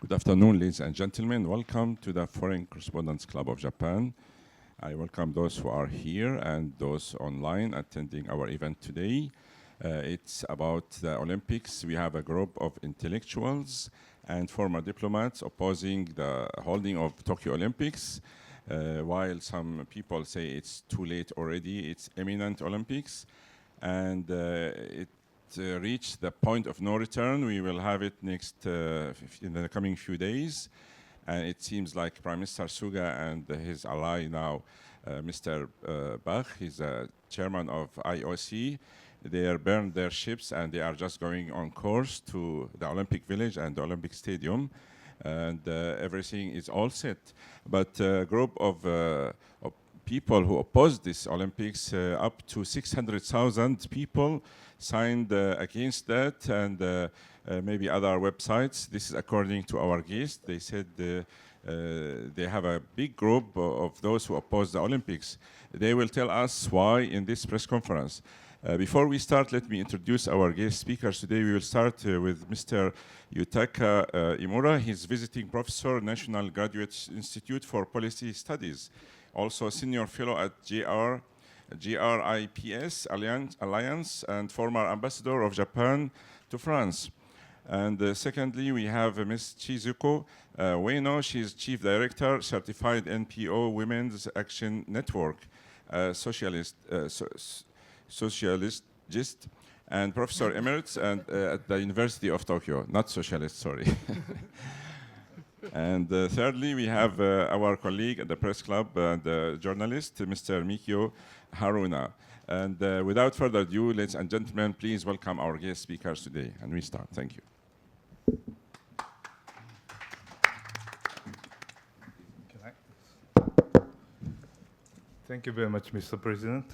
Good afternoon, ladies and gentlemen. Welcome to the Foreign Correspondents Club of Japan. I welcome those who are here and those online attending our event today. It's about the Olympics. We have a group of intellectuals and former diplomats opposing the holding of Tokyo Olympics. While some people say it's too late already, it's imminent Olympics. And it reached the point of no return. We will have it next in the coming few days. And it seems like Prime Minister Suga and his ally now, Mr. Bach, he's a chairman of IOC. They are burned their ships and they are just going on course to the Olympic Village and the Olympic Stadium. And everything is all set. But a group of people who oppose this Olympics, up to 600,000 people signed against that, and maybe other websites. This is according to our guest. They said they have a big group of those who oppose the Olympics. They will tell us why in this press conference. Before we start, let me introduce our guest speakers today. We will start with Mr. Yutaka Imura. He's visiting professor, National Graduate Institute for Policy Studies, also senior fellow at GRIPS Alliance, and former ambassador of Japan to France. And secondly, we have Ms. Chizuko Ueno. She's chief director, certified NPO Women's Action Network, sociologist, and professor emeritus at the University of Tokyo. Not socialist, sorry. And thirdly, we have our colleague at the press club, the journalist, Mr. Mikio Haruna. And without further ado, ladies and gentlemen, please welcome our guest speakers today. And we start. Thank you. Thank you very much, Mr. President.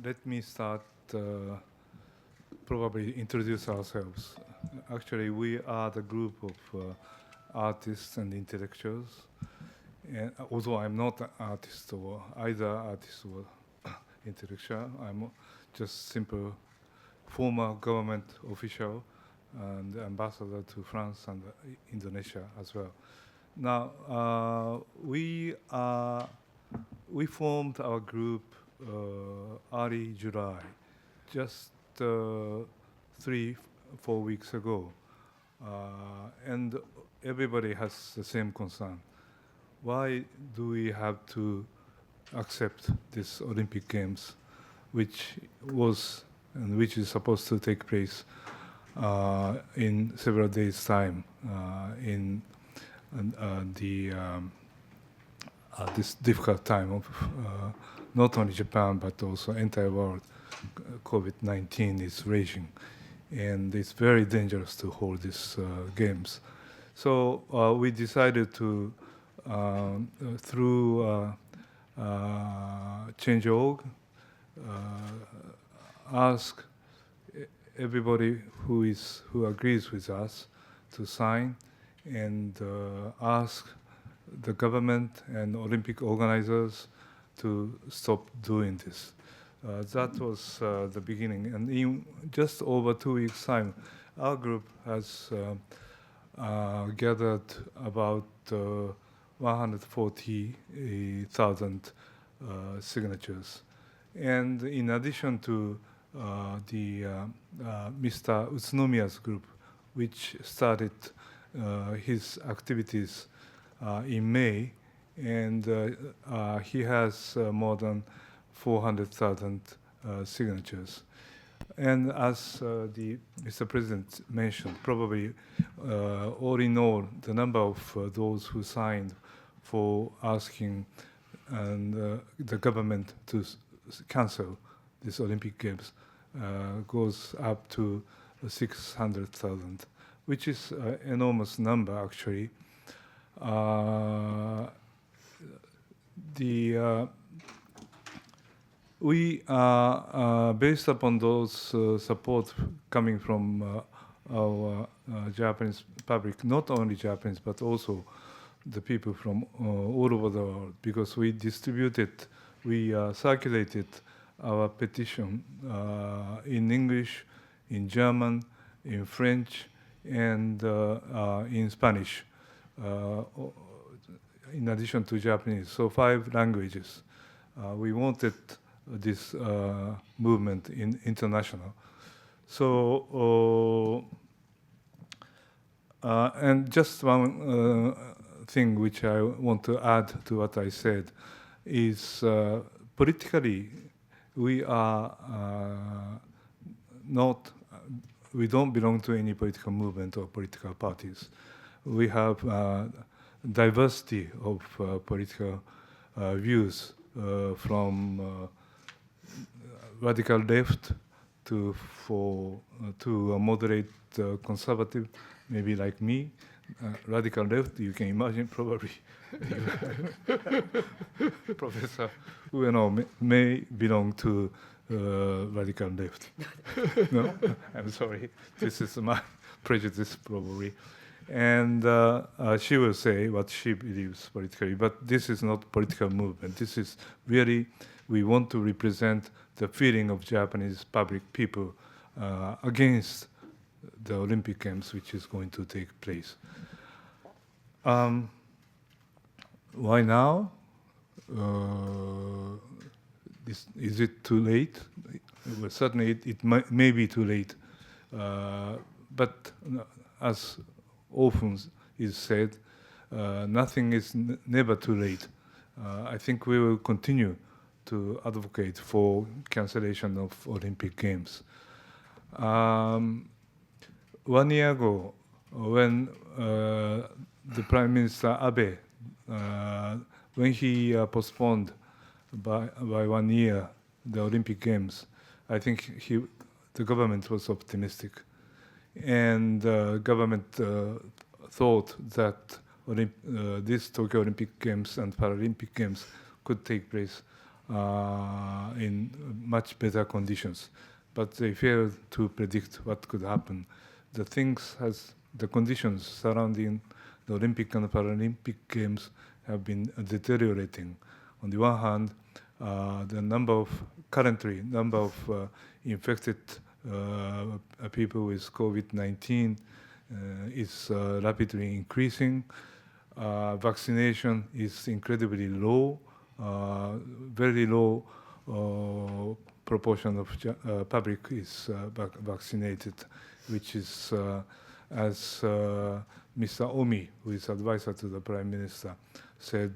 Let me start, probably introduce ourselves. Actually, we are the group of artists and intellectuals. And although I'm not an artist or either artist or intellectual, I'm just simple former government official and ambassador to France and Indonesia as well. Now, we formed our group early July, just 3-4 weeks ago. And everybody has the same concern. Why do we have to accept this Olympic Games, which was and which is supposed to take place in several days' time in this difficult time of not only Japan but also entire world. COVID-19 is raging, and it's very dangerous to hold these games. So we decided to, through Change.org, ask everybody who agrees with us to sign, and ask the government and Olympic organizers to stop doing this. That was the beginning. And in just over 2 weeks' time, our group has gathered about 140,000 signatures. And in addition to the Mr. Utsunomiya's group, which started his activities in May, and he has more than 400,000 signatures. And as Mr. President mentioned, probably all in all, the number of those who signed for asking the government to cancel this Olympic Games goes up to 600,000, which is an enormous number, actually. We are based upon those support coming from our Japanese public, not only Japanese, but also the people from all over the world, because we circulated our petition in English, in German, in French, and in Spanish, in addition to Japanese, so 5 languages. We wanted this movement international. So, and just one thing which I want to add to what I said is politically we are we don't belong to any political movement or political parties. We have diversity of political views from radical left to a moderate conservative, maybe like me. Radical left, you can imagine probably Professor Ueno may belong to radical left. No, I'm sorry. This is my prejudice probably. And she will say what she believes politically, but this is not political movement. This is really, we want to represent the feeling of Japanese public people against the Olympic Games, which is going to take place. Why now? Is it too late? Well, certainly it may be too late, but as often is said, nothing is never too late. I think we will continue to advocate for cancellation of Olympic Games. 1 year ago, when the Prime Minister Abe, when he postponed by 1 year the Olympic Games, I think the government was optimistic. And the government thought that this Tokyo Olympic Games and Paralympic Games could take place in much better conditions. But they failed to predict what could happen. The conditions surrounding the Olympic and Paralympic Games have been deteriorating. On the one hand, the number of infected people with COVID-19 is rapidly increasing. Vaccination is incredibly low, very low proportion of public is vaccinated, which is, as Mr. Omi, who is advisor to the Prime Minister, said,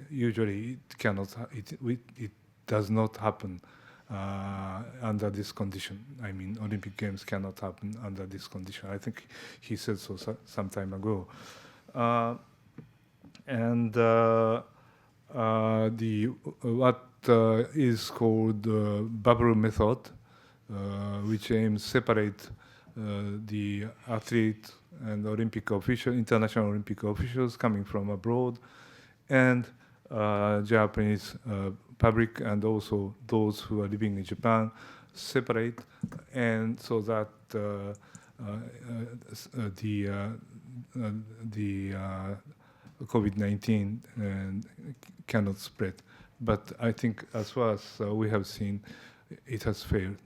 usually it does not happen under this condition. I mean, Olympic Games cannot happen under this condition. I think he said so some time ago. What is called bubble method, which aims to separate the athlete and Olympic officials, international Olympic officials coming from abroad, and Japanese public, and also those who are living in Japan, separate, and so that the COVID-19 cannot spread. But I think as far as we have seen, it has failed,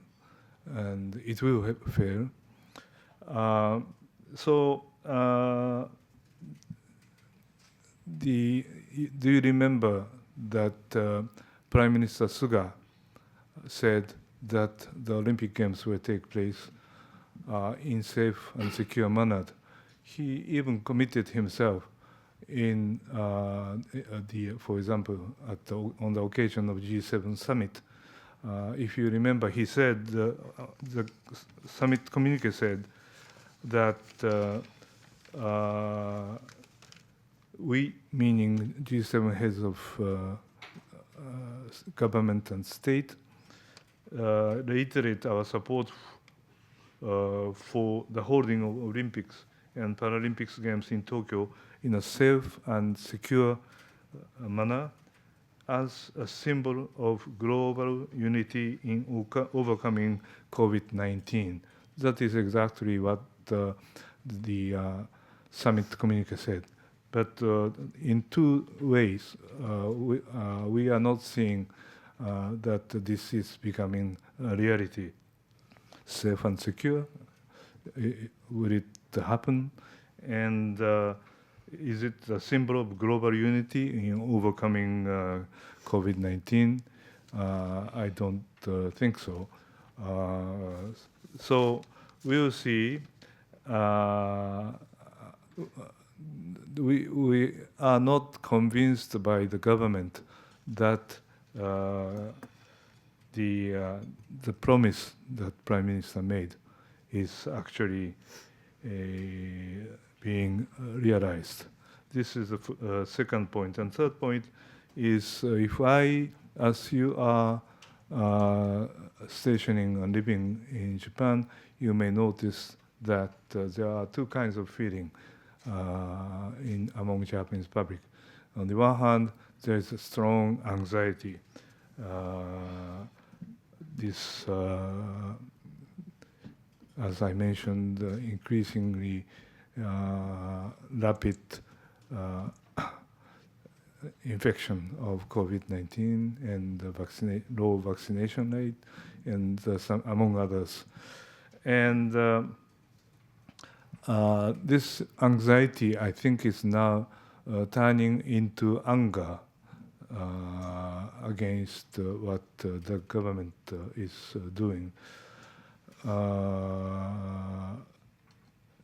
and it will fail. Do you remember that Prime Minister Suga said that the Olympic Games will take place in safe and secure manner? He even committed himself in for example, on the occasion of G7 summit. If you remember, he said, the summit communiqué said that we, meaning G7 heads of government and state, reiterate our support for the holding of Olympics and Paralympics Games in Tokyo in a safe and secure manner as a symbol of global unity in overcoming COVID-19. That is exactly what the summit communique said. But in two ways, we are not seeing that this is becoming a reality. Safe and secure, will it happen? And is it a symbol of global unity in overcoming COVID-19? I don't think so. So we'll see. We are not convinced by the government that the promise that Prime Minister made is actually being realized. This is the second point. And third point is if I, as you are stationing and living in Japan, you may notice that there are two kinds of feeling among Japanese public. On the one hand, there is a strong anxiety. This, as I mentioned, increasingly rapid infection of COVID-19 and low vaccination rate, and some, among others. And this anxiety, I think, is now turning into anger against what the government is doing.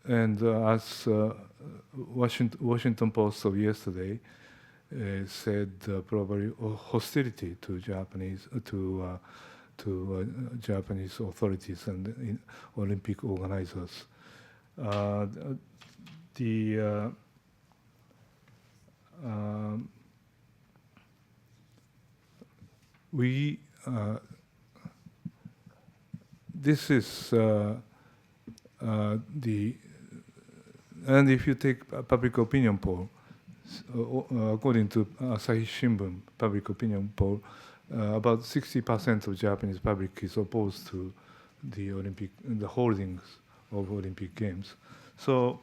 And as Washington Post of yesterday said, probably hostility to Japanese Japanese authorities and Olympic organizers. This is and if you take a public opinion poll, according to Asahi Shimbun public opinion poll, about 60% of Japanese public is opposed to the holdings of Olympic Games. So,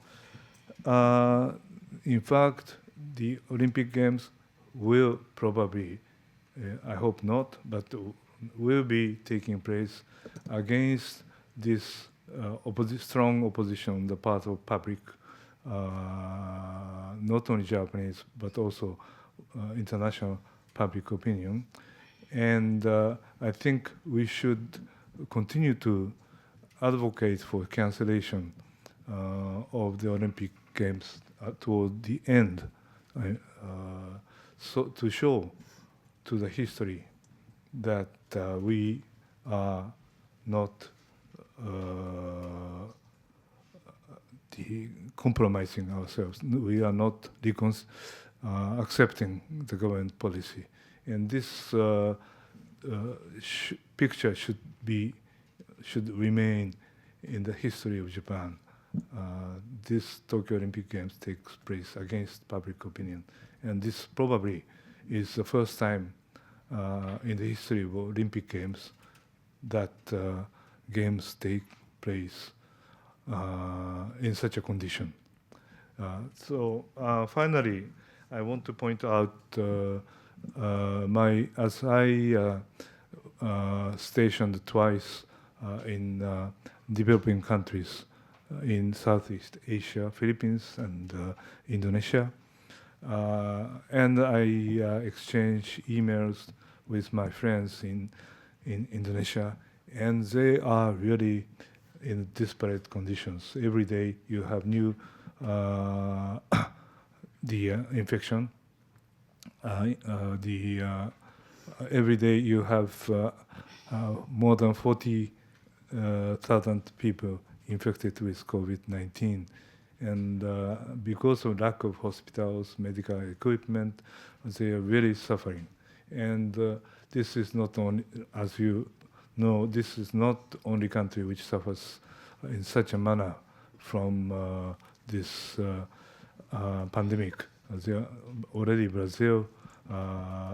in fact, the Olympic Games will probably, I hope not, but will be taking place against this strong opposition on the part of public, not only Japanese, but also international public opinion. And I think we should continue to advocate for cancellation of the Olympic Games toward the end, so to show to the history that we are not compromising ourselves. We are not accepting the government policy. And this picture should remain in the history of Japan. This Tokyo Olympic Games takes place against public opinion, and this probably is the first time in the history of Olympic Games that games take place in such a condition. So finally, I want to point out as I stationed twice in developing countries in Southeast Asia, Philippines and Indonesia, and I exchange emails with my friends in Indonesia, and they are really in disparate conditions. Every day you have new infection. Every day you have more than 40,000 people infected with COVID-19. And because of lack of hospitals, medical equipment, they are really suffering. And this is not only, as you know, this is not only country which suffers in such a manner from this pandemic. There already Brazil,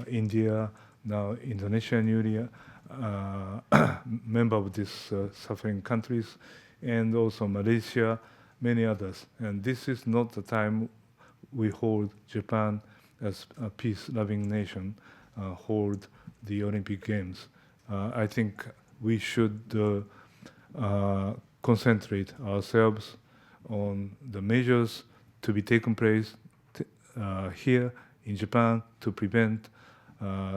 India, now Indonesia newly member of these suffering countries, and also Malaysia, many others. And this is not the time we hold Japan as a peace-loving nation, hold the Olympic Games. I think we should concentrate ourselves on the measures to be taken place here in Japan to prevent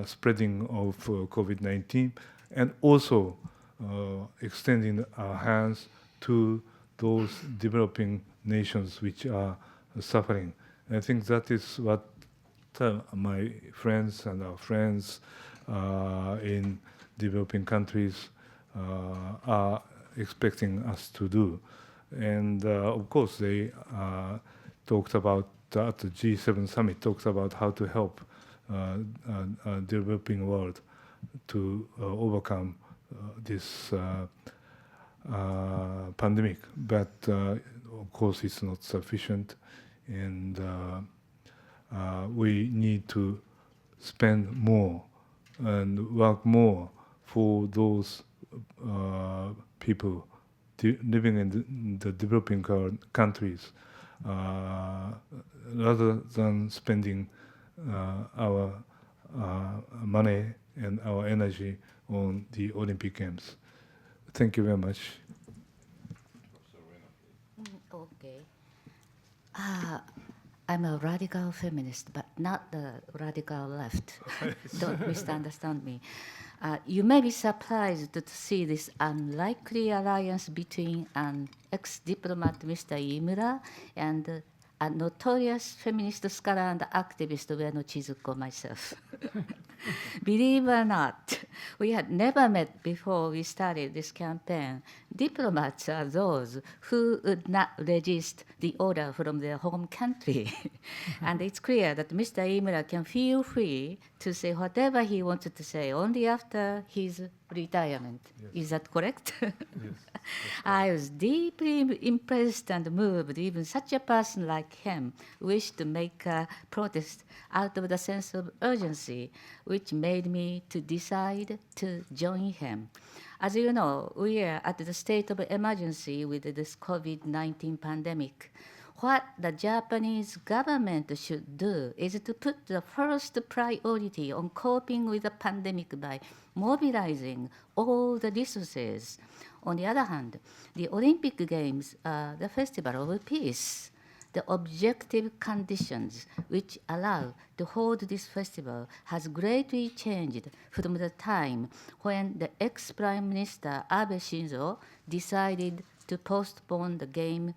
spreading of COVID-19, and also extending our hands to those developing nations which are suffering. And I think that is what my friends and our friends in developing countries are expecting us to do. And of course, they talked about, at the G7 summit, talks about how to help developing world to overcome this pandemic. But of course, it's not sufficient, and we need to spend more and work more for those people living in the developing countries, rather than spending our money and our energy on the Olympic Games. Thank you very much. Okay. I'm a radical feminist, but not the radical left. Don't misunderstand me. You may be surprised to see this unlikely alliance between an ex-diplomat, Mr. Imura, and a notorious feminist scholar and activist, Ueno Chizuko, myself. Believe it or not, we had never met before we started this campaign. Diplomats are those who would not resist the order from their home country. And it's clear that Mr. Imura can feel free to say whatever he wanted to say only after his retirement. Yes. Is that correct? Yes. I was deeply impressed and moved. Even such a person like him wished to make a protest out of the sense of urgency, which made me to decide to join him. As you know, we are at the state of emergency with this COVID-19 pandemic. What the Japanese government should do is to put the first priority on coping with the pandemic by mobilizing all the resources. On the other hand, the Olympic Games are the festival of peace. The objective conditions which allow to hold this festival has greatly changed from the time when the ex-Prime Minister Abe Shinzo decided to postpone the game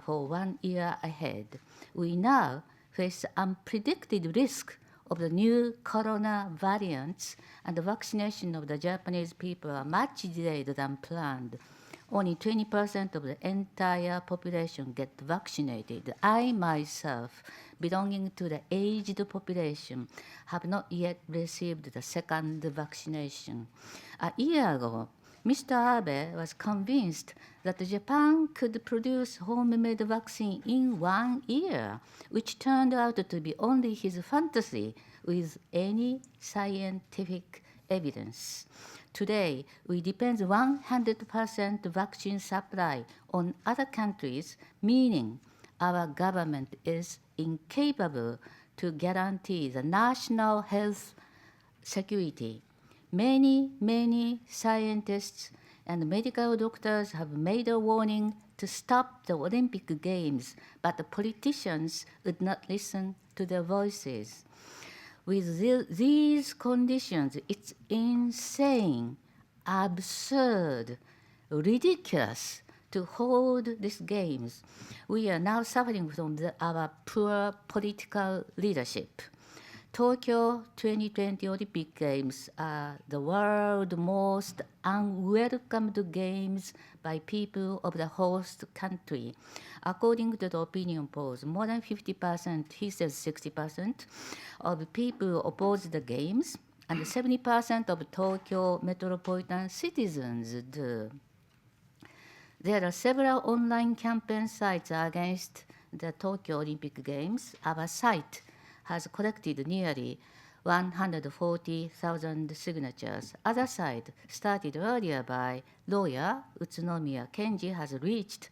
for 1 year ahead. We now face the unpredicted risk of the new corona variants, and the vaccination of the Japanese people are much delayed than planned. Only 20% of the entire population get vaccinated. I myself, belonging to the aged population, have not yet received the second vaccination. A year ago, Mr. Abe was convinced that Japan could produce homemade vaccine in 1 year, which turned out to be only his fantasy with any scientific evidence. Today, we depend 100% vaccine supply on other countries, meaning our government is incapable to guarantee the national health security. Many scientists and medical doctors have made a warning to stop the Olympic Games, but the politicians would not listen to their voices. With these conditions, it's insane, absurd, ridiculous to hold these games. We are now suffering from our poor political leadership. Tokyo 2020 Olympic Games are the world's most unwelcomed games by people of the host country. According to the opinion polls, more than 50%, he says 60%, of people oppose the games, and 70% of Tokyo metropolitan citizens do. There are several online campaign sites against the Tokyo Olympic Games. Our site has collected nearly 140,000 signatures. Other site, started earlier by lawyer Utsunomiya Kenji, has reached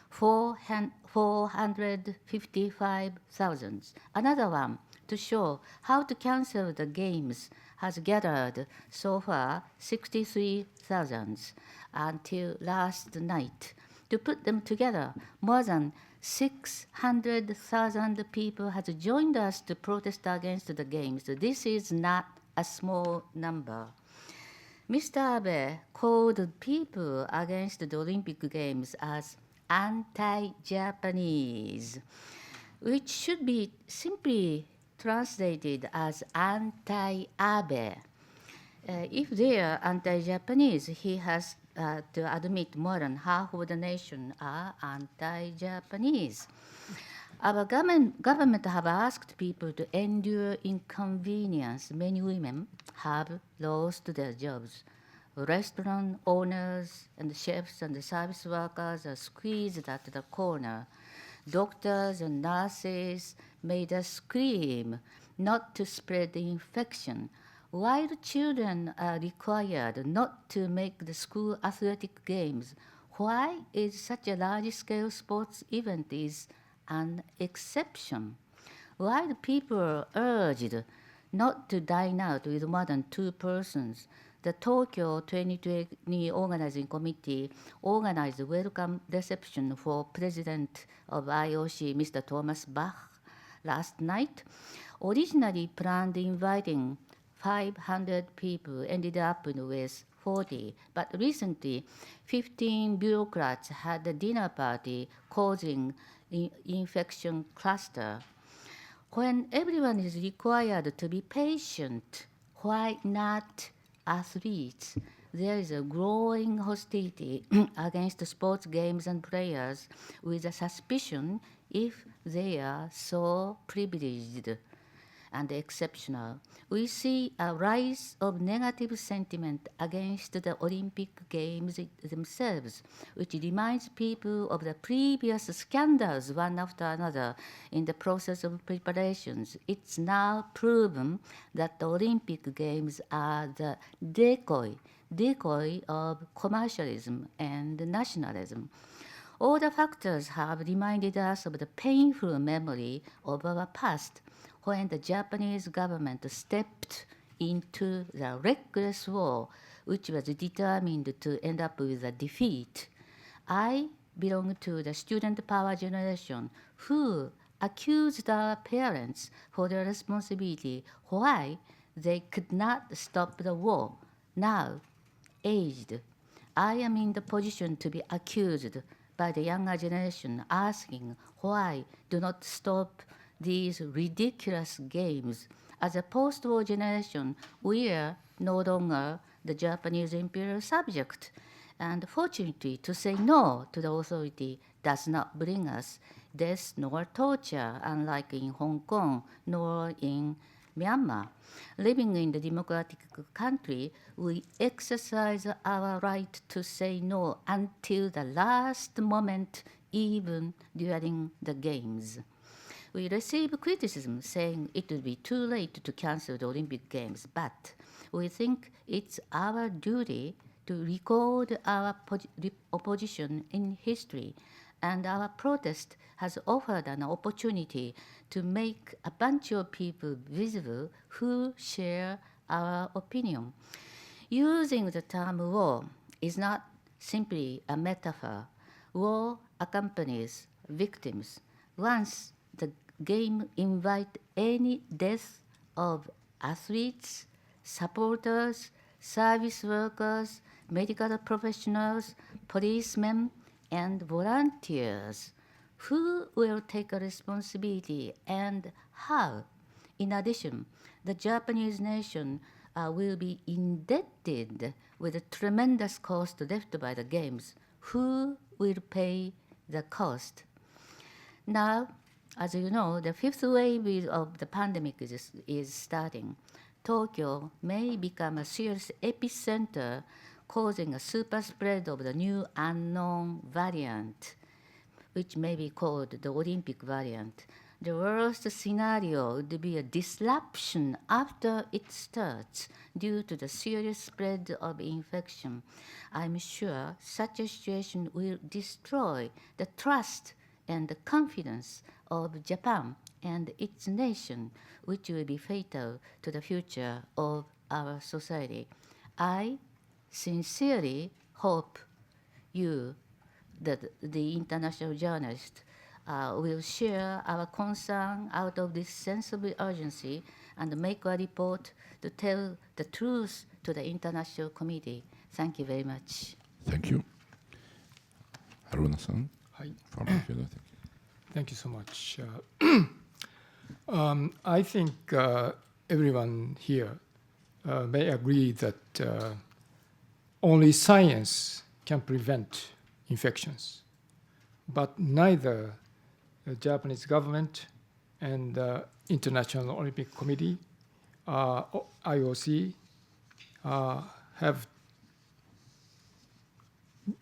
455,000. Another one, to show how to cancel the games, has gathered so far 63,000. until last night. To put them together, more than 600,000 people has joined us to protest against the games. This is not a small number. Mr. Abe called people against the Olympic Games as anti-Japanese, which should be simply translated as anti-Abe. If they are anti-Japanese, he has to admit more than half of the nation are anti-Japanese. Our government have asked people to endure inconvenience. Many women have lost their jobs. Restaurant owners and chefs and service workers are squeezed at the corner. Doctors and nurses made us scream not to spread the infection, while children are required not to make the school athletic games. Why is such a large-scale sports event is an exception? While people are urged not to dine out with more than 2 persons, the Tokyo 2020 Organizing Committee organized a welcome reception for President of IOC, Mr. Thomas Bach, last night. Originally planned inviting 500 people, ended up with 40, but recently 15 bureaucrats had a dinner party causing infection cluster. When everyone is required to be patient, why not athletes? There is a growing hostility against sports games and players with a suspicion if they are so privileged and exceptional. We see a rise of negative sentiment against the Olympic Games themselves, which reminds people of the previous scandals one after another in the process of preparations. It's now proven that the Olympic Games are the decoy of commercialism and nationalism. All the factors have reminded us of the painful memory of our past, when the Japanese government stepped into the reckless war, which was determined to end up with a defeat. I belong to the student power generation who accused our parents for their responsibility why they could not stop the war. Now, aged, I am in the position to be accused by the younger generation, asking why do not stop these ridiculous games. As a post-war generation, we are no longer the Japanese imperial subject. And fortunately, to say no to the authority does not bring us death nor torture, unlike in Hong Kong nor in Myanmar. Living in the democratic country, we exercise our right to say no until the last moment, even during the games. We receive criticism saying it would be too late to cancel the Olympic Games, but we think it's our duty to record our opposition in history, and our protest has offered an opportunity to make a bunch of people visible who share our opinion. Using the term war is not simply a metaphor. War accompanies victims. Once the game invite any death of athletes, supporters, service workers, medical professionals, policemen, and volunteers. Who will take a responsibility and how? In addition, the Japanese nation will be indebted with a tremendous cost left by the games. Who will pay the cost? Now, as you know, the 5th wave of the pandemic is starting. Tokyo may become a serious epicenter, causing a super spread of the new unknown variant, which may be called the Olympic variant. The worst scenario would be a disruption after it starts due to the serious spread of infection. I'm sure such a situation will destroy the trust and the confidence of Japan and its nation, which will be fatal to the future of our society. I sincerely hope you, the international journalists, will share our concern out of this sense of urgency and make a report to tell the truth to the international committee. Thank you very much. Thank you. Haruna-san, Hi. from Canada. Thank you so much. I think everyone here may agree that only science can prevent infections, but neither the Japanese government and the International Olympic Committee, IOC, have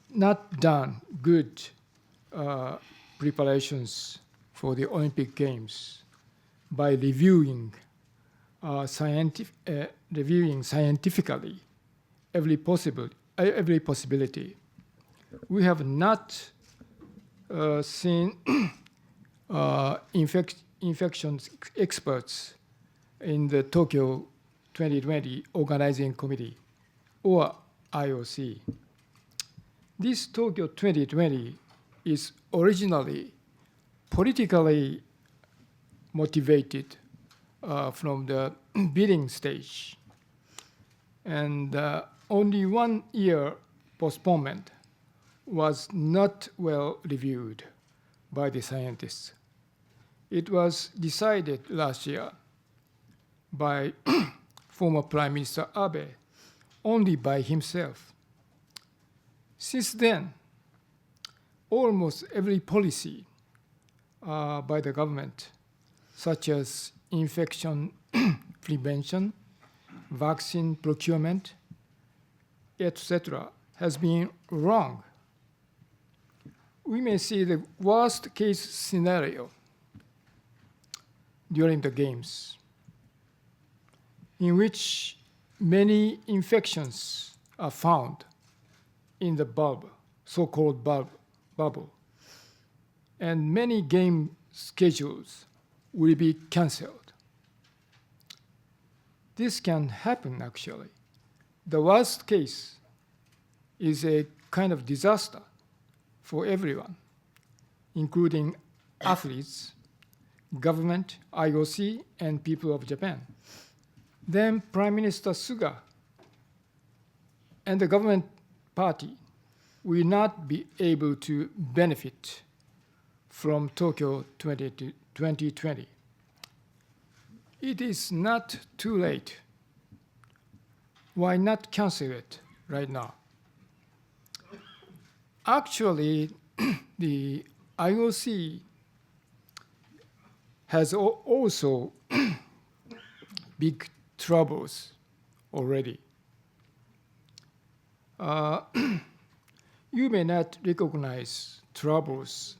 not done good preparations for the Olympic Games by reviewing scientifically every possibility. We have not seen infections experts in the Tokyo 2020 organizing committee or IOC. This Tokyo 2020 is originally politically motivated from the bidding stage, and only 1 year postponement was not well reviewed by the scientists. It was decided last year by former Prime Minister Abe only by himself. Since then, almost every policy by the government, such as infection prevention, vaccine procurement, etc., has been wrong. We may see the worst case scenario during the games, in which many infections are found in the bulb, so-called bubble, and many game schedules will be canceled. This can happen, actually. The worst case is a kind of disaster for everyone, including athletes, government, IOC, and people of Japan. Then Prime Minister Suga and the government party will not be able to benefit from Tokyo 2020. It is not too late. Why not cancel it right now? Actually, the IOC has also big troubles already. You may not recognize troubles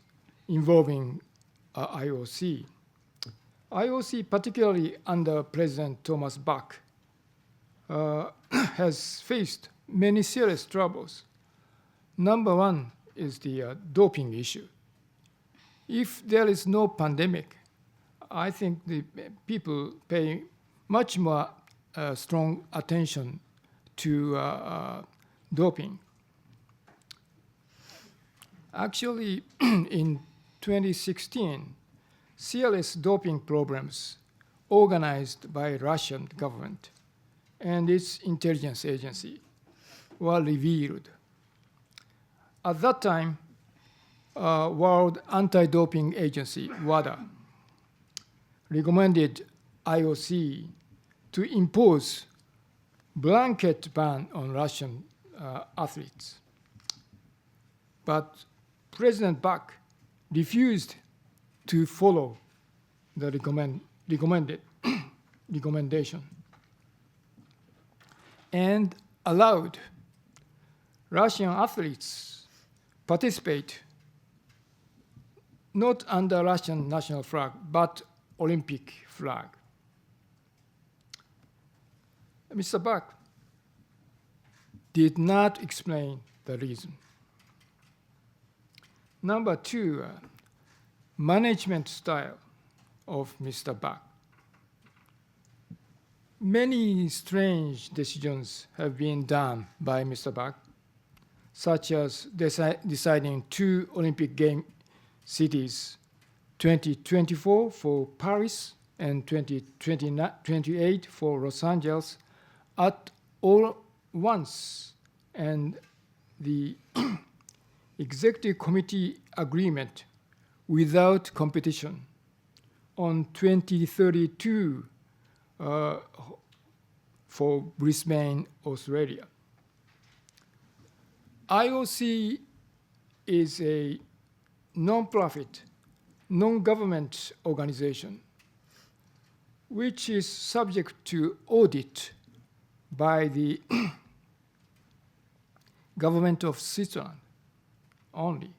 involving IOC. IOC, particularly under President Thomas Bach, has faced many serious troubles. Number one is the doping issue. If there is no pandemic, I think the people pay much more strong attention to doping. Actually, in 2016, serious doping programs organized by Russian government and its intelligence agency were revealed. At that time, World Anti-Doping Agency, WADA, recommended IOC to impose blanket ban on Russian athletes. But President Bach refused to follow the recommendation and allowed Russian athletes participate not under Russian national flag, but Olympic flag. Mr. Bach did not explain the reason. Number two, management style of Mr. Bach. Many strange decisions have been done by Mr. Bach, such as deciding 2 Olympic game cities, 2024 for Paris and 2028 for Los Angeles, at all once, and the executive committee agreement without competition on 2032 for Brisbane, Australia. IOC is a non-profit, non-government organization which is subject to audit by the government of Switzerland only.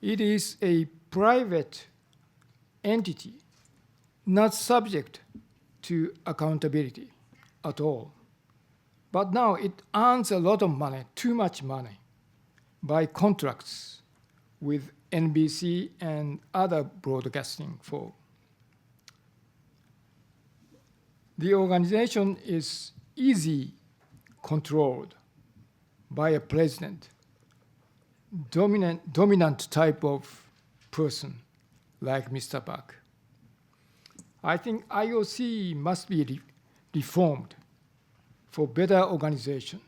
It is a private entity, not subject to accountability at all. But now it earns a lot of money, too much money, by contracts with NBC and other broadcasting firms. The organization is easily controlled by a president, dominant type of person like Mr. Park. I think IOC must be reformed for better organization,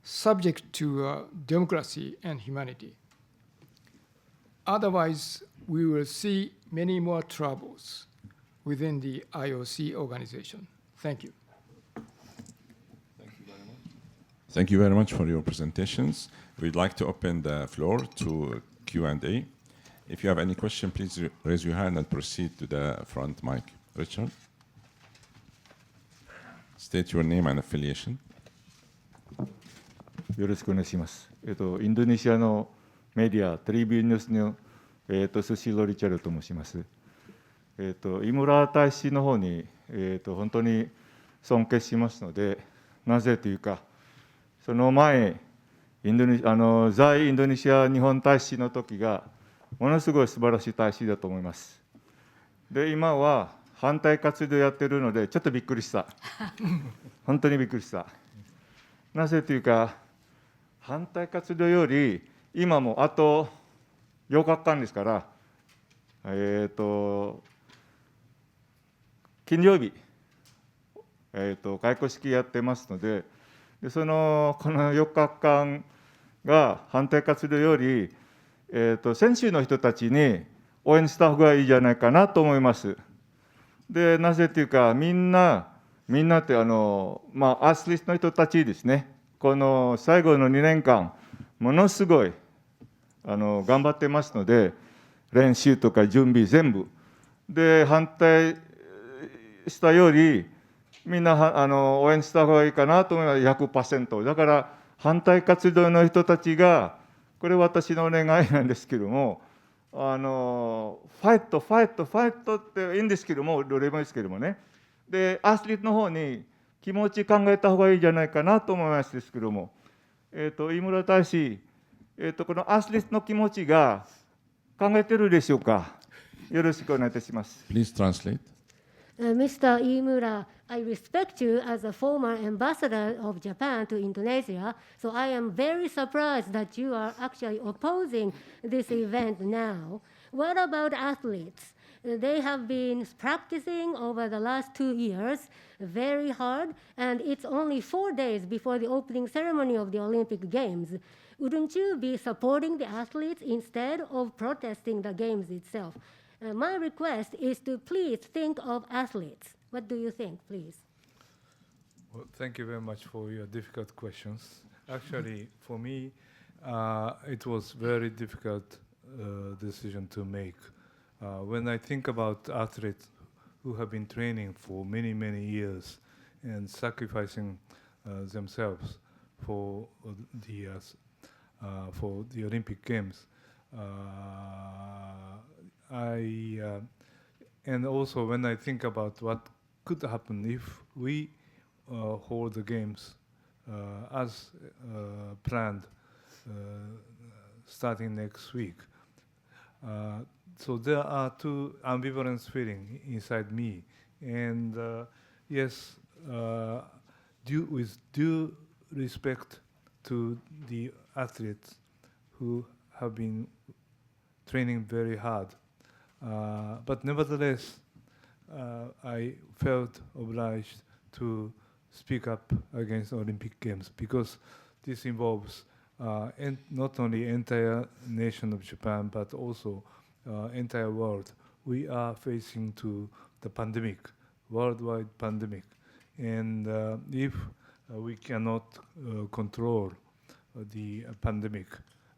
subject to democracy and humanity. Otherwise, we will see many more troubles within the IOC organization. Thank you. Thank you very much for your presentations. We'd like to open the floor to Q&A. If you have any question, please raise your hand and proceed to the front mic. Richard? State your name and affiliation. よろしくお願いします。インドネシアのメディア、テレビニュースの、スシローリチャルと申します。井村大使の方に、本当に尊敬しますので、なぜというか、その前、在インドネシア日本大使の時が、ものすごい素晴らしい大使だと思います。で、今は反対活動やってるので、ちょっとびっくりした。本当にびっくりした。なぜというか、反対活動より、今もあと8日間ですから、金曜日、開会式やってますので、この4日間が反対活動より、選手の人たちに応援した方がいいじゃないかなと思います。で、なぜというか、みんなってアスリートの人たちですね、この最後の2年間、ものすごい頑張ってますので、練習とか準備全部。で、反対したより、みんな応援した方がいいかなと思います、100%。だから、反対活動の人たちが、これ私のお願いなんですけども、ファイトっていいんですけども、どれもいいですけどもね。で、アスリートの方に気持ち考えた方がいいんじゃないかなと思いますですけども、井村大使、このアスリートの気持ちが考えてるでしょうか。よろしくお願いいたします。Please translate. Mr. Imura, I respect you as a former ambassador of Japan to Indonesia, so I am very surprised that you are actually opposing this event now. What about athletes? They have been practicing over the last 2 years very hard, and it's only 4 days before the opening ceremony of the Olympic Games. Wouldn't you be supporting the athletes instead of protesting the games itself? My request is to please think of athletes. What do you think, please? Well, thank you very much for your difficult questions. Actually, for me, it was very difficult decision to make. When I think about athletes who have been training for many, many years and sacrificing themselves for the Olympic Games, and also when I think about what could happen if we hold the games as planned starting next week. So there are two ambivalent feelings inside me, and yes, with due respect to the athletes who have been training very hard. But nevertheless, I felt obliged to speak up against Olympic Games because this involves not only entire nation of Japan, but also entire world. We are facing to the pandemic, worldwide pandemic. And if we cannot control the pandemic,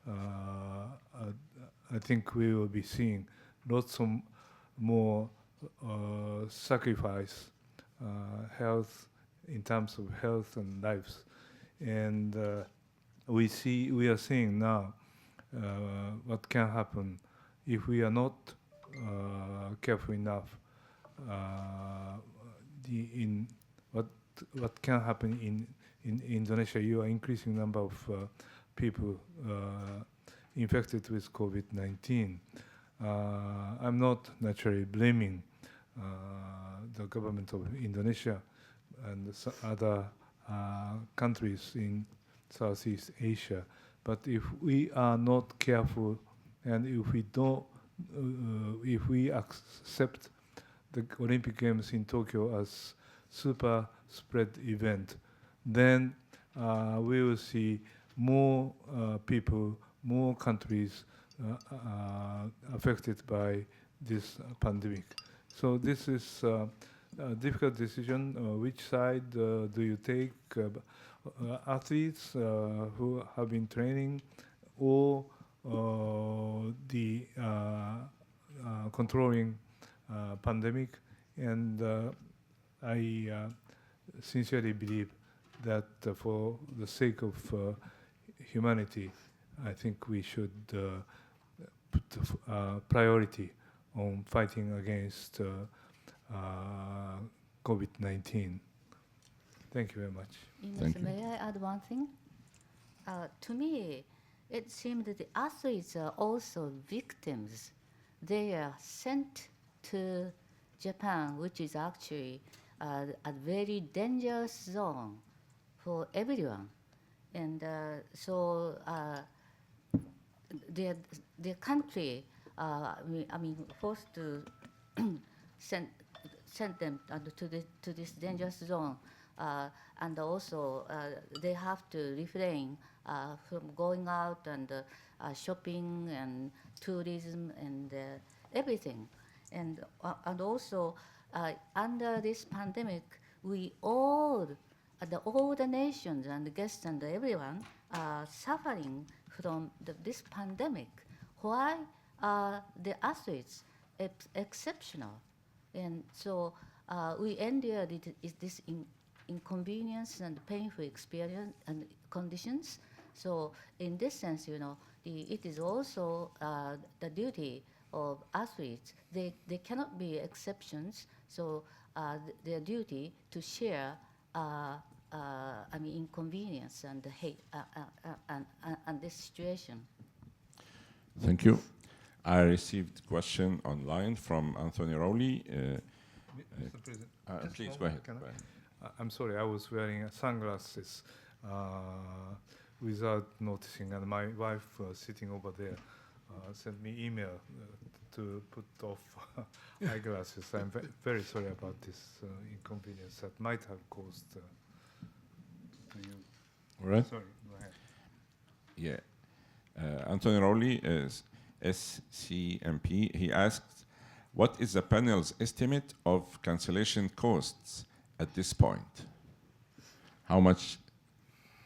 I think we will be seeing lots of more sacrifice, health, in terms of health and lives. And we are seeing now what can happen if we are not careful enough. What can happen in Indonesia? You are increasing number of people infected with COVID-19. I'm not naturally blaming the government of Indonesia and other countries in Southeast Asia, but if we are not careful and if we accept the Olympic Games in Tokyo as super spread event, then we will see more people, more countries affected by this pandemic. So this is a difficult decision. Which side do you take? Athletes who have been training, or the controlling pandemic? And I sincerely believe that for the sake of humanity, I think we should put priority on fighting against COVID-19. Thank you very much. Thank you. May I add one thing? To me, it seemed that the athletes are also victims. They are sent to Japan, which is actually a very dangerous zone for everyone. And so their country, forced to send them to this dangerous zone. And also they have to refrain from going out and shopping and tourism and everything. And also under this pandemic, we all the nations and the guests and everyone are suffering from this pandemic. Why are the athletes exceptional? And so we endure this inconvenience and painful experience and conditions. So in this sense, it is also the duty of athletes. They cannot be exceptions. So their duty to share inconvenience and hate and this situation. Thank you. I received a question online from Anthony Rowley. Mr. President, Please go ahead. I'm sorry, I was wearing sunglasses without noticing, and my wife sitting over there sent me email to put off eyeglasses. I'm very sorry about this inconvenience that might have caused to you. All right. Sorry, go ahead. Yeah. Anthony Rowley is SCMP. He asked, what is the panel's estimate of cancellation costs at this point? How much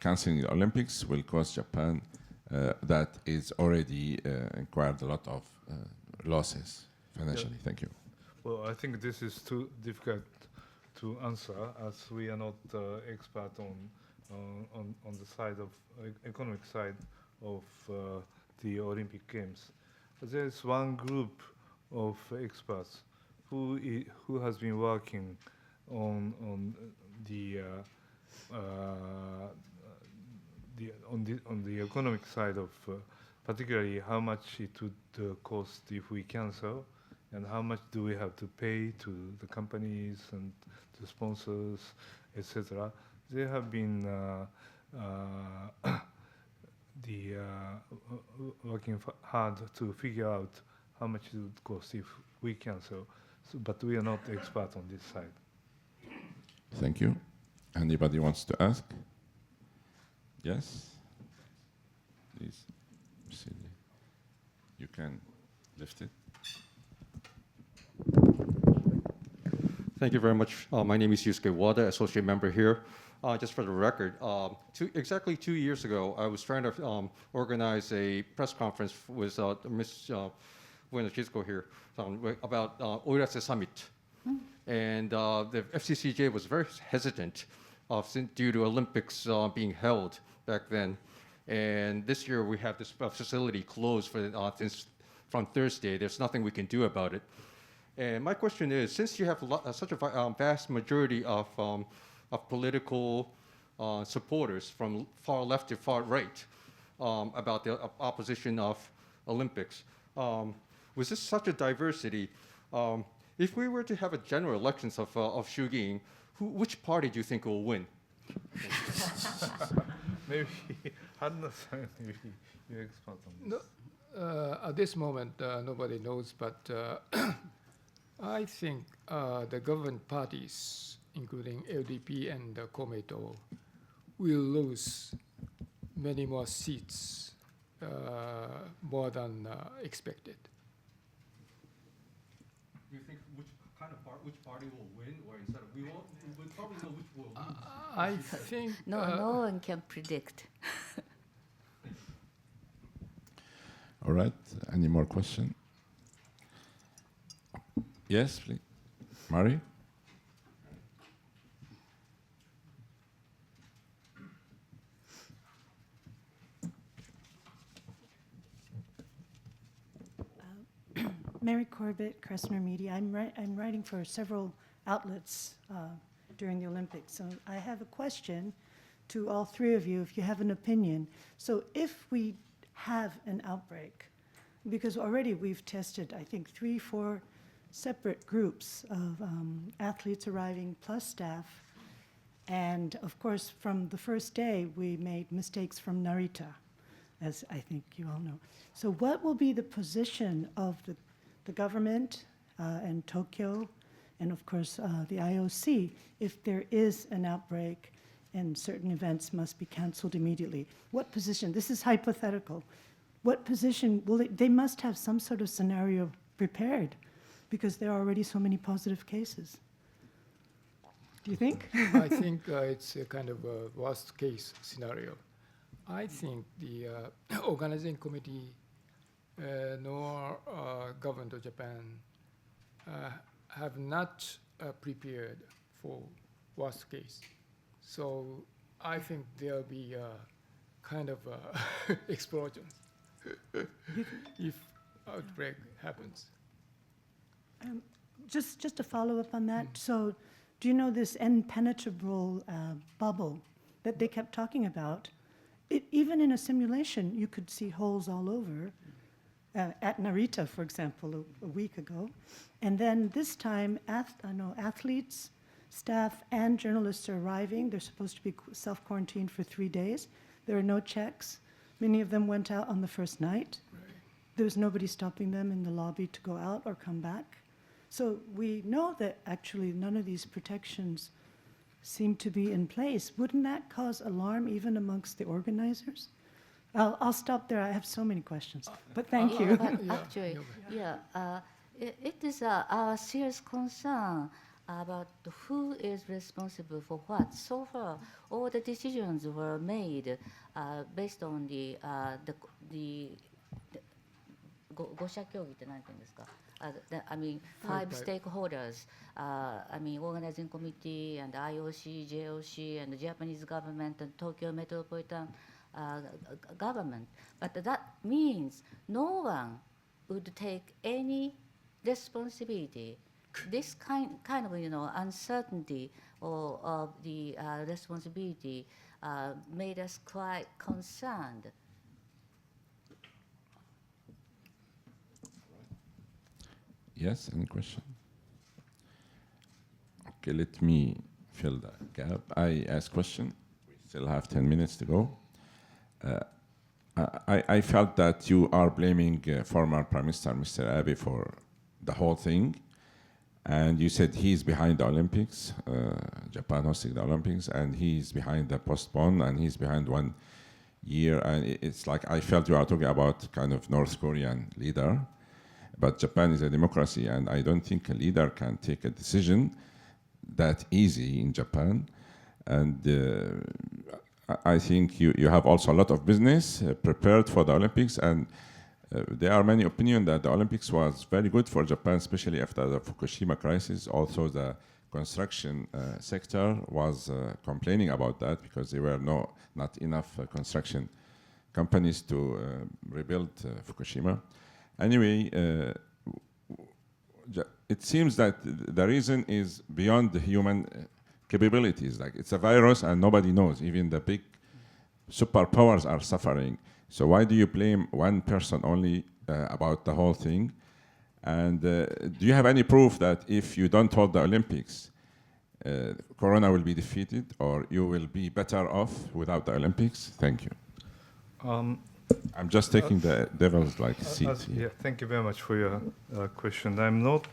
canceling the Olympics will cost Japan? That is already acquired a lot of losses financially. Yeah. Thank you. Well, I think this is too difficult to answer, as we are not expert on the side of economic side of the Olympic Games. There's one group of experts who has been working on the economic side of particularly how much it would cost if we cancel, and how much do we have to pay to the companies and to sponsors, etc. They have been working hard to figure out how much it would cost if we cancel. But we are not the expert on this side. Thank you. Anybody wants to ask? Yes? Please. You can lift it. Thank you very much. My name is Yusuke Wada, associate member here. Just for the record, exactly 2 years ago, I was trying to organize a press conference with Ms. Gwen Chisco here about Oirase Summit. And the FCCJ was very hesitant due to Olympics being held back then. And this year we have this facility closed from Thursday. There's nothing we can do about it. And my question is, since you have such a vast majority of political supporters from far left to far right about the opposition of Olympics, with this such a diversity, if we were to have a general elections of Shugin, which party do you think will win? Maybe Hanna-san, maybe you expert on this. No, at this moment, nobody knows, but I think the government parties, including LDP and Komeito, will lose many more seats, more than expected. Do you think which party will win, or instead of we'll probably know which will lose? I think No one can predict. All right. Any more questions? Yes, please. Mari? Mary Corbett, Kressner Media. I'm writing for several outlets during the Olympics. So I have a question to all three of you, if you have an opinion. So if we have an outbreak, because already we've tested, I think, 3-4 separate groups of athletes arriving plus staff. And of course, from the first day, we made mistakes from Narita, as I think you all know. So what will be the position of the government and Tokyo, and of course the IOC, if there is an outbreak and certain events must be canceled immediately? What position? This is hypothetical. What position will they must have some sort of scenario prepared, because there are already so many positive cases. Do you think? I think it's a kind of a worst case scenario. I think the organizing committee nor government of Japan have not prepared for worst case. So I think there'll be a kind of explosion if outbreak happens. Just to follow up on that, so do you know this impenetrable bubble that they kept talking about? Even in a simulation, you could see holes all over. At Narita, for example, a week ago. And then this time, athletes, staff, and journalists are arriving. They're supposed to be self-quarantined for 3 days. There are no checks. Many of them went out on the first night. Right. There was nobody stopping them in the lobby to go out or come back. So we know that actually none of these protections seem to be in place. Wouldn't that cause alarm even amongst the organizers? I'll stop there. I have so many questions, but thank you. Actually, it is a serious concern about who is responsible for what. So far, all the decisions were made based on the 5者協議って何て言うんですか? I mean, 5 stakeholders. I mean, organizing committee and IOC, JOC, and the Japanese government and Tokyo Metropolitan government, but that means no one would take any responsibility. This kind of uncertainty of the responsibility made us quite concerned. Yes, any question? Okay, let me fill the gap. I ask question. We still have 10 minutes to go. I felt that you are blaming former Prime Minister Mr. Abe for the whole thing, and you said he's behind the Olympics, Japan hosting the Olympics, and he's behind the postpone, and he's behind 1 year, and it's like I felt you are talking about kind of North Korean leader, but Japan is a democracy, and I don't think a leader can take a decision that easy in Japan, and I think you have also a lot of business prepared for the Olympics, and there are many opinions that the Olympics was very good for Japan, especially after the Fukushima crisis. Also, the construction sector was complaining about that because there were not enough construction companies to rebuild Fukushima. Anyway, it seems that the reason is beyond the human capabilities. Like it's a virus and nobody knows. Even the big superpowers are suffering. So why do you blame one person only about the whole thing? And do you have any proof that if you don't hold the Olympics, Corona will be defeated, or you will be better off without the Olympics? Thank you. I'm just taking the devil's seat here. Yeah, thank you very much for your question. I'm not.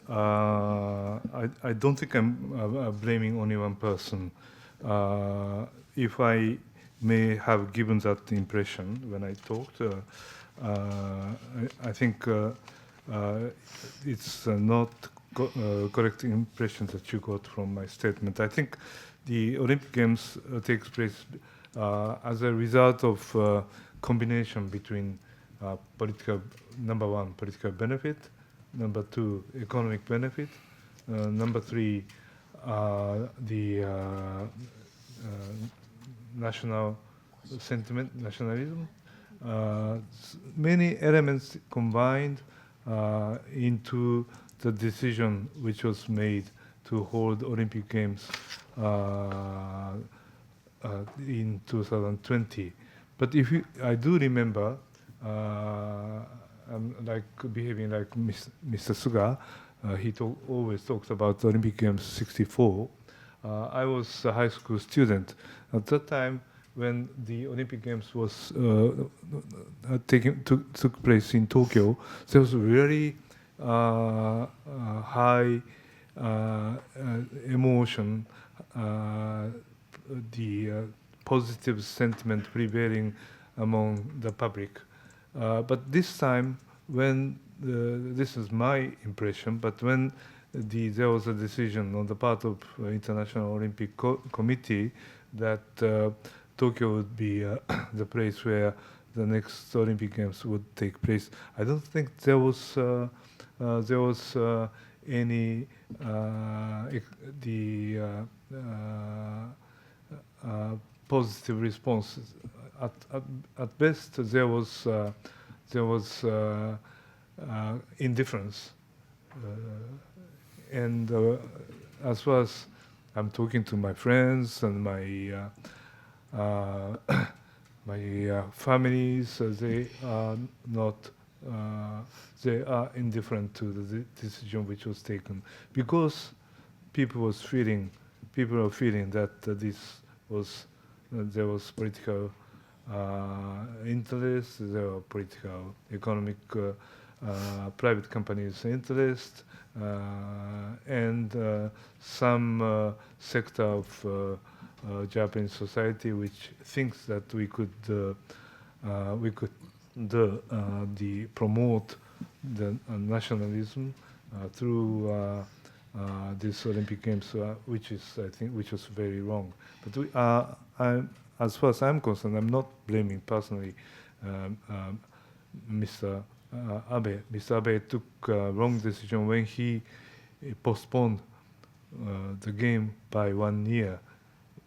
I don't think I'm blaming only one person. If I may have given that impression when I talked, I think it's not correct impression that you got from my statement. I think the Olympic Games takes place as a result of combination between number one, political benefit, number two, economic benefit, number three, the national sentiment, nationalism. Many elements combined into the decision which was made to hold Olympic Games in 2020. But I do remember, I'm like behaving like Mr. Suga. He always talks about the Olympic Games '64. I was a high school student at that time when the Olympic Games was took place in Tokyo. There was really high emotion, the positive sentiment prevailing among the public. But this time, when this is my impression, but when there was a decision on the part of International Olympic Committee that Tokyo would be the place where the next Olympic Games would take place, I don't think there was any positive response. At best, there was indifference, and as far as I'm talking to my friends and my families, they are not. They are indifferent to the decision which was taken because people are feeling that there was political interest, there were political, economic, private companies' interest, and some sector of Japanese society which thinks that we could promote the nationalism through this Olympic Games, which was very wrong. But as far as I'm concerned, I'm not blaming personally Mr. Abe. Mr. Abe took a wrong decision when he postponed the game by 1 year.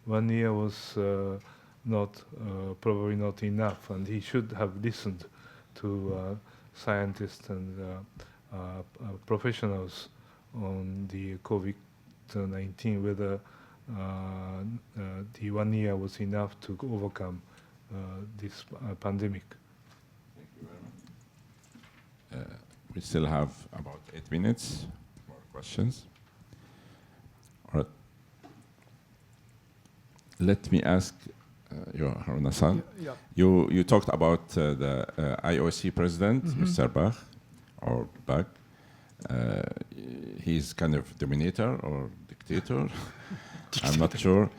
1 year was probably not enough, and he should have listened to scientists and professionals on the COVID-19, whether the 1 year was enough to overcome this pandemic. Thank you very much. We still have about 8 minutes for questions. All right. Let me ask Haruna-san. Yeah. You talked about the IOC president, Mr. Bach, or Bach. He's kind of dominator or dictator. I'm not sure.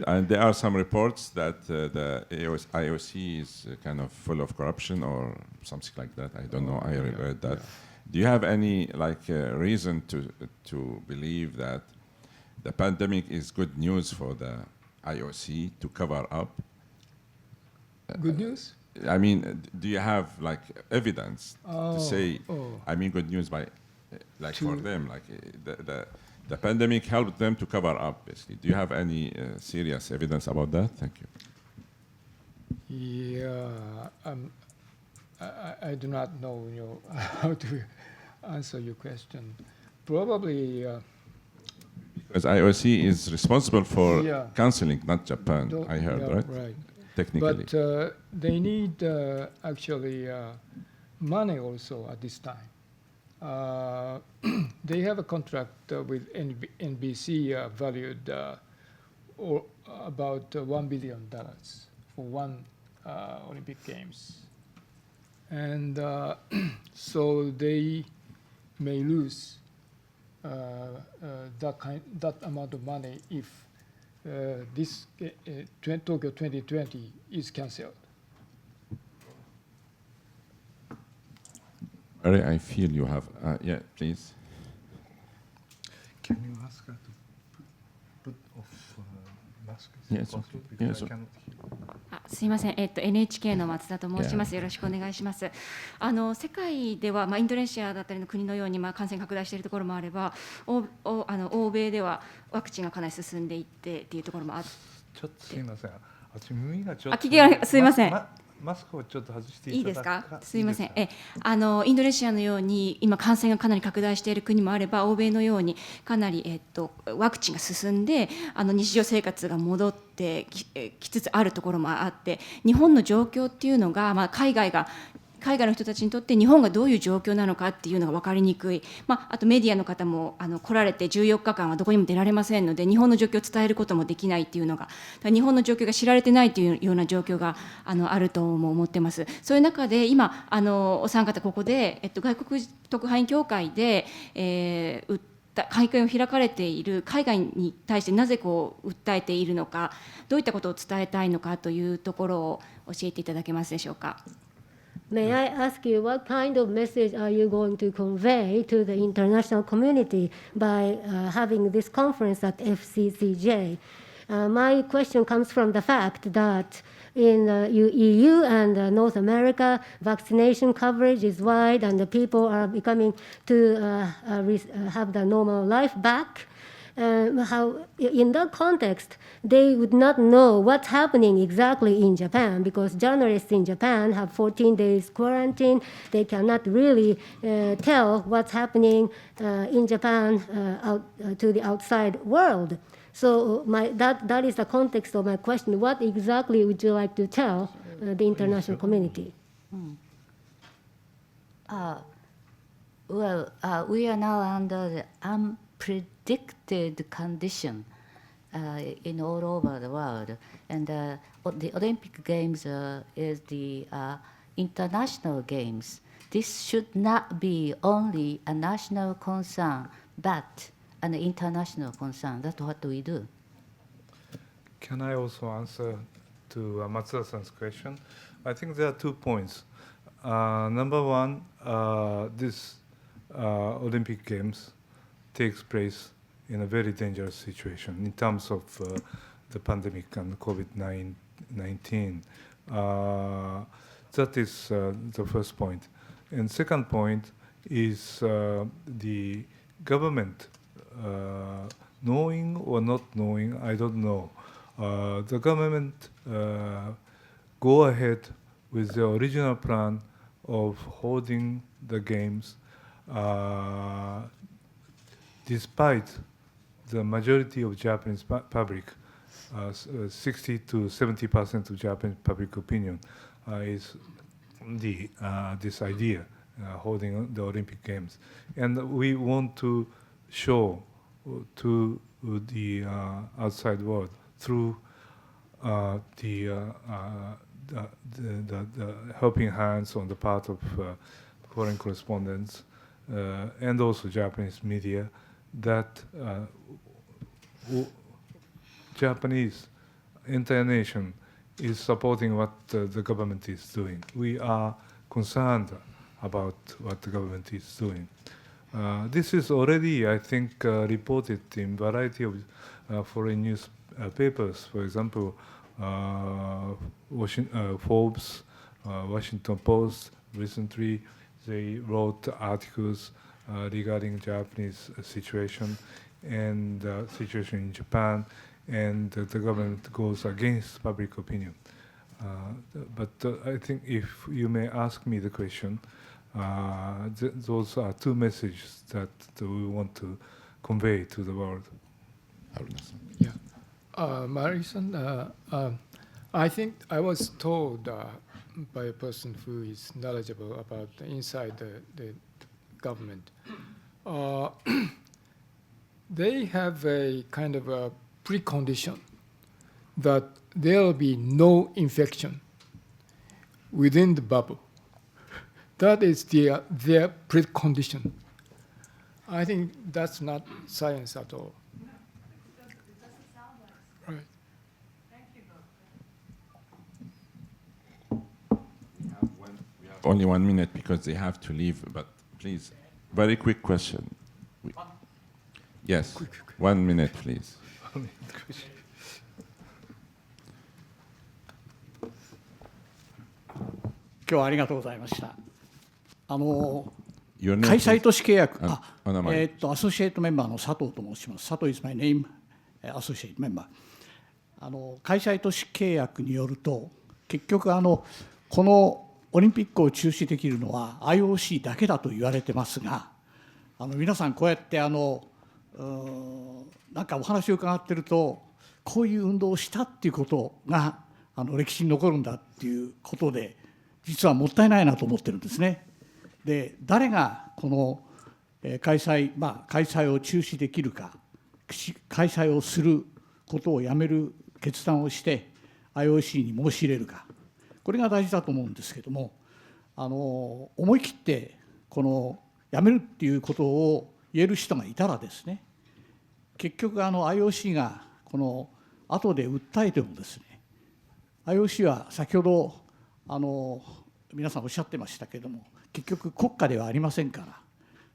And there are some reports that the IOC is kind of full of corruption or something like that. I don't know. I read that. Do you have any reason to believe that the pandemic is good news for the IOC to cover up? Good news? I mean, do you have evidence to say? I mean, good news by for them, the pandemic helped them to cover up. Basically, do you have any serious evidence about that? Thank you. Yeah, I do not know, how to answer your question. Probably. Because IOC is responsible for Yeah. canceling, not Japan. I heard, Yeah, right? Right. Technically. But they need actually money also at this time. They have a contract with NBC valued about $1 billion for one Olympic Games. And so they may lose that amount of money if this Tokyo 2020 is cancelled. I feel you have. Yeah, please. Can you ask her to put off mask? Yes, Possible? okay. Because Yes, I cannot hear. すいません、NHK の松田と申します。よろしくお願いします。世界では、インドネシアだったりの国のように、感染拡大しているところもあれば、欧米ではワクチンがかなり進んでいってっていうところもあって。ちょっとすいません。私耳がちょっと。聞きがすいません。マスクをちょっと外していただくいいですか。すいません。インドネシアのように今感染がかなり拡大している国もあれば、欧米のようにかなりワクチンが進んで日常生活が戻ってきつつあるところもあって、日本の状況っていうのが、海外の人たちにとって日本がどういう状況なのかっていうのが分かりにくい、あとメディアの方も来られて14日間はどこにも出られませんので、日本の状況を伝えることもできないっていうのが、日本の状況が知られてないというような状況があるとも思ってます。そういう中で今お三方ここで、外国特派員協会で、会見を開かれている海外に対してなぜ訴えているのか、どういったことを伝えたいのかというところを教えていただけますでしょうか。May I ask you what kind of message are you going to convey to the international community by having this conference at FCCJ? My question comes from the fact that in the EU and North America, vaccination coverage is wide and the people are becoming to have the normal life back. How, in that context, they would not know what's happening exactly in Japan because journalists in Japan have 14 days quarantine. They cannot really tell what's happening in Japan out to the outside world. So that is the context of my question. What exactly would you like to tell the international community? Well, we are now under the unpredicted condition in all over the world, and the Olympic Games is the international games. This should not be only a national concern, but an international concern. That's what we do. Can I also answer to Matsuda-san's question? I think there are 2 points. Number one, this Olympic Games takes place in a very dangerous situation in terms of the pandemic and COVID-19. That is the first point. And second point is the government, knowing or not knowing, I don't know. The government go ahead with the original plan of holding the games despite the majority of Japanese public, 60 to 70% of Japanese public opinion is this idea, holding the Olympic Games. And we want to show to the outside world through the helping hands on the part of foreign correspondents and also Japanese media that Japanese entire nation is supporting what the government is doing. We are concerned about what the government is doing. This is already, I think, reported in variety of foreign newspapers. For example, Forbes, Washington Post, recently they wrote articles regarding Japanese situation and situation in Japan, and the government goes against public opinion. But I think if you may ask me the question, those are two messages that we want to convey to the world. Yeah. Mari-san, I think I was told by a person who is knowledgeable about inside the government. They have a kind of a precondition that there will be no infection within the bubble. That is their precondition. I think that's not science at all. Right. We have only 1 minute because they have to leave, but please, very quick question. Yes, 1 minute, please. 今日はありがとうございました。Your name, 開催 please. 都市契約、お名前。アソシエイトメンバーの佐藤と申します。佐藤 is my name, アソシエイトメンバー。開催都市契約によると、結局このオリンピックを中止できるのは IOC だけだと言われてますが、皆さんこうやってなんかお話を伺ってると、こういう運動をしたっていうことが歴史に残るんだっていうことで、実はもったいないなと思ってるんですね。で、誰がこの開催を中止できるか、開催をすることをやめる決断をして IOC に申し入れるか、これが大事だと思うんですけども、思い切ってこのやめるっていうことを言える人がいたらですね、結局IOC がこの後で訴えてもですね、IOC は先ほど皆さんおっしゃってましたけれども、結局国家ではありませんから、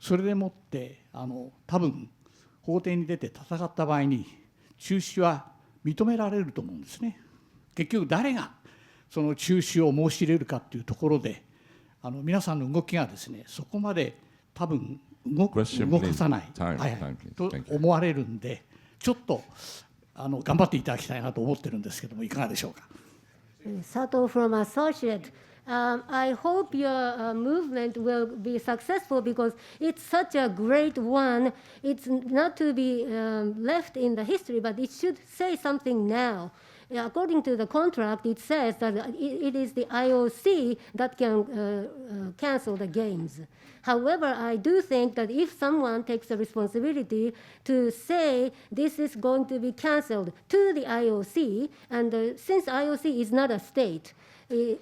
それでもって多分法廷に出て戦った場合に中止は認められると思うんですね。結局誰がその中止を申し入れるかというところで、皆さんの動きがですね、そこまで多分動かさないと思われるんで、ちょっと頑張っていただきたいなと思ってるんですけども、いかがでしょうか。Sato from Associate. I hope your movement will be successful because it's such a great one. It's not to be left in the history, but it should say something now. According to the contract, it says that it is the IOC that can cancel the games. However, I do think that if someone takes the responsibility to say this is going to be canceled to the IOC, and since IOC is not a state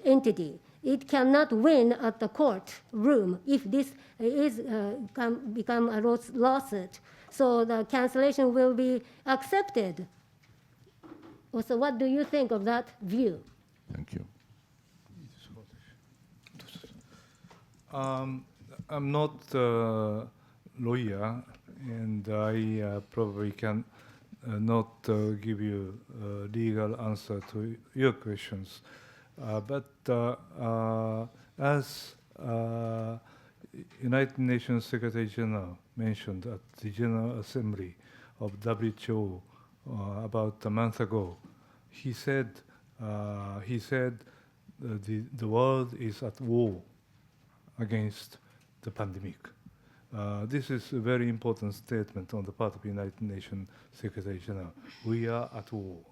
entity, it cannot win at the court room if this is become a lawsuit. So the cancellation will be accepted. So what do you think of that view? Thank you. I'm not a lawyer, and I probably can not give you a legal answer to your questions. But as United Nations Secretary General mentioned at the General Assembly of WHO about a month ago, he said the world is at war against the pandemic. This is a very important statement on the part of United Nations Secretary General. We are at war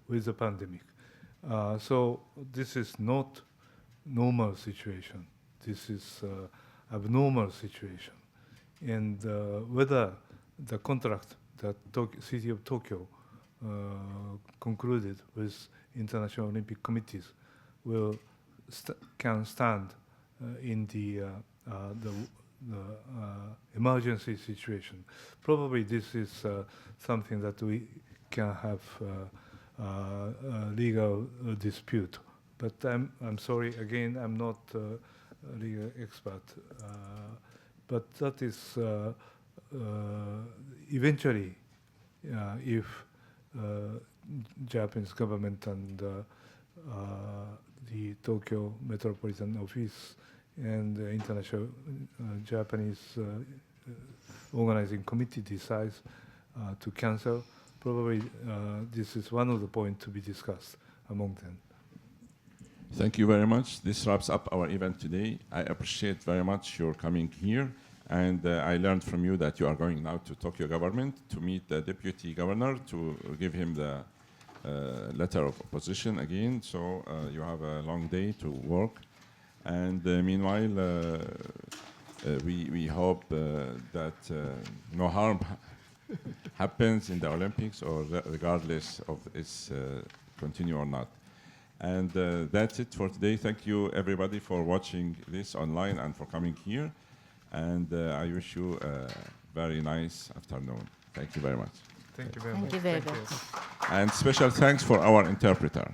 with the pandemic. So this is not normal situation. This is abnormal situation. And whether the contract that City of Tokyo concluded with international Olympic committees will can stand in the emergency situation. Probably this is something that we can have a legal dispute. But I'm sorry, again, I'm not a legal expert. But that is eventually, if Japanese government and the Tokyo Metropolitan Office and the International Japanese Organizing Committee decides to cancel, probably this is one of the points to be discussed among them. Thank you very much. This wraps up our event today. I appreciate very much your coming here. And I learned from you that you are going now to Tokyo government to meet the deputy governor to give him the letter of opposition again. So you have a long day to work. And meanwhile, we hope that no harm happens in the Olympics, or regardless of its continue or not. And that's it for today. Thank you, everybody, for watching this online and for coming here. And I wish you a very nice afternoon. Thank you very much. Thank you very much. Thank you very much. And special thanks for our interpreter.